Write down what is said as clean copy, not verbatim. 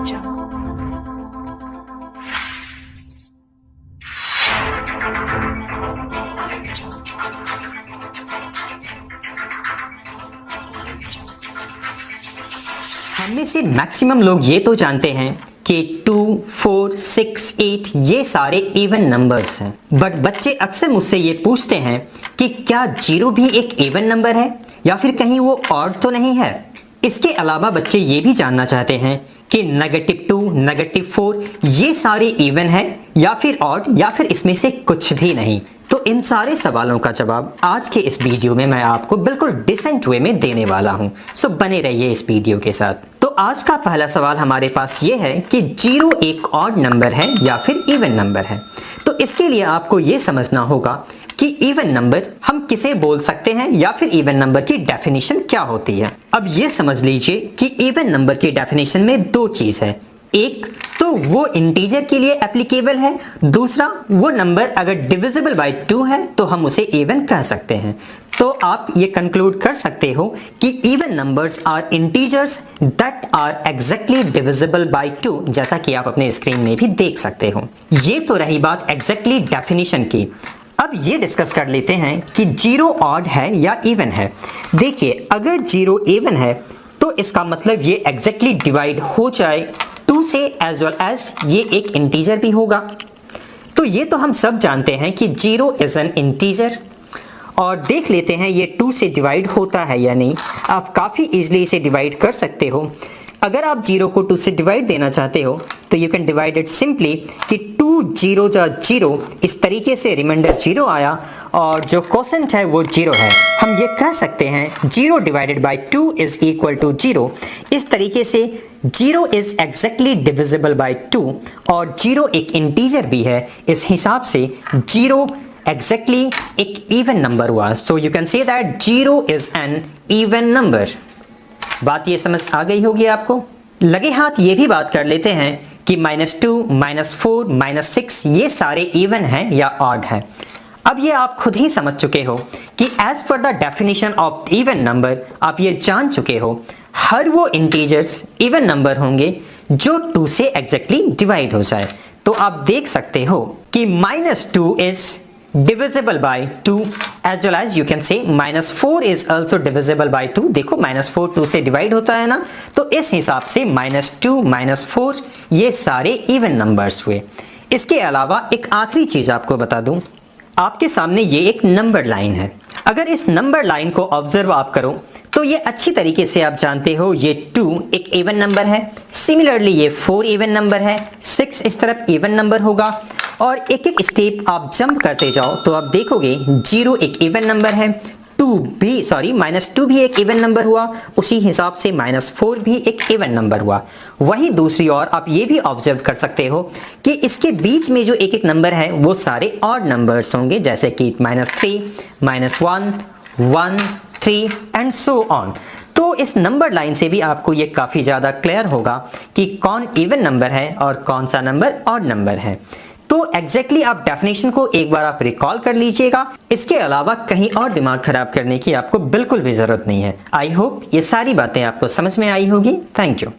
हम में से मैक्सिमम लोग ये तो जानते हैं कि 2, 4, 6, 8 ये सारे इवन नंबर्स हैं, बट बच्चे अक्सर मुझसे ये पूछते हैं कि क्या 0 भी एक इवन नंबर है या फिर कहीं वो ऑड तो नहीं है। इसके अलावा बच्चे ये भी जानना चाहते हैं कि -2, -4 ये सारे इवन है या फिर ऑड या फिर इसमें से कुछ भी नहीं। तो इन सारे सवालों का जवाब आज के इस वीडियो में मैं आपको बिल्कुल डिसेंट वे में देने वाला हूं। सो बने रहिए इस वीडियो के साथ। तो आज का पहला सवाल हमारे पास ये है कि 0 एक ऑड नंबर है या फिर इवन नंबर है। तो इसके लिए आपको ये समझना होगा कि इवन नंबर हम किसे बोल सकते हैं या फिर इवन नंबर की डेफिनेशन क्या होती है। अब ये समझ लीजिए कि इवन नंबर की डेफिनेशन में दो चीज है। एक तो वो इंटीजर के लिए एप्लीकेबल है, दूसरा वो नंबर अगर डिविजिबल बाय 2 है तो हम उसे इवन कह सकते हैं। तो आप ये कंक्लूड कर सकते हो कि even numbers are integers that are exactly divisible by 2, जैसा कि आप अपने स्क्रीन में भी देख सकते हो। ये तो रही बात एग्जैक्टली डेफिनेशन की। अब ये डिस्कस कर लेते हैं कि 0 ऑड है या इवन है। देखिए, अगर 0 इवन है तो इसका मतलब ये एग्जैक्टली डिवाइड हो जाए 2 से, एज वेल एज ये एक इंटीजर भी होगा। तो ये तो हम सब जानते हैं कि 0 इज एन इंटीजर, और देख लेते हैं ये 2 से डिवाइड होता है या नहीं। आप काफ़ी इजीली इसे डिवाइड कर सकते हो। अगर आप 0 को 2 से डिवाइड देना चाहते हो तो you can divide it simply कि 2 0 जा 0, इस तरीके से रिमाइंडर 0 आया और जो क्वोशेंट है वो 0 है। हम ये कह सकते हैं 0 divided by 2 is equal to 0। इस तरीके से 0 इज एग्जैक्टली डिविजिबल बाय 2 और 0 एक इंटीजर भी है। इस हिसाब से 0 एग्जैक्टली एक इवन नंबर हुआ। So you can say that 0 is an even number. बात ये समझ आ गई होगी आपको। लगे हाथ ये भी बात कर लेते हैं कि -2, -4, -6 ये सारे इवन हैं या ऑड हैं। अब ये आप खुद ही समझ चुके हो कि as per the definition of even number आप ये जान चुके हो हर वो इंटीजर्स इवन नंबर होंगे जो 2 से एग्जैक्टली डिवाइड हो जाए। तो आप देख सकते हो कि -2 is divisible by 2, as well as you can say -4 is also divisible by 2। देखो -4 2 से डिवाइड होता है ना, तो इस हिसाब से -2, -4 ये सारे इवन नंबर्स हुए। इसके अलावा एक आखिरी चीज आपको बता दूं, आपके सामने ये एक नंबर लाइन है। अगर इस नंबर लाइन को ऑब्जर्व आप करो तो ये अच्छी तरीके से आप जानते हो ये 2 एक इवन नंबर है। सिमिलरली ये 4 इवन नंबर है, 6 इस तरफ इवन नंबर होगा, और एक एक स्टेप आप जंप करते जाओ तो आप देखोगे 0 एक इवन नंबर है, -2 भी एक इवन नंबर हुआ, उसी हिसाब से -4 भी एक इवन नंबर हुआ। वहीं दूसरी ओर आप ये भी ऑब्जर्व कर सकते हो कि इसके बीच में जो एक एक नंबर है वो सारे ऑड नंबर्स होंगे, जैसे कि -3, -1, 1, 3 एंड सो ऑन। तो इस नंबर लाइन से भी आपको ये काफ़ी ज़्यादा क्लियर होगा कि कौन इवन नंबर है और कौन सा नंबर ऑड नंबर है। तो एग्जैक्टली आप डेफिनेशन को एक बार आप रिकॉल कर लीजिएगा। इसके अलावा कहीं और दिमाग खराब करने की आपको बिल्कुल भी जरूरत नहीं है। आई होप ये सारी बातें आपको समझ में आई होगी। Thank you.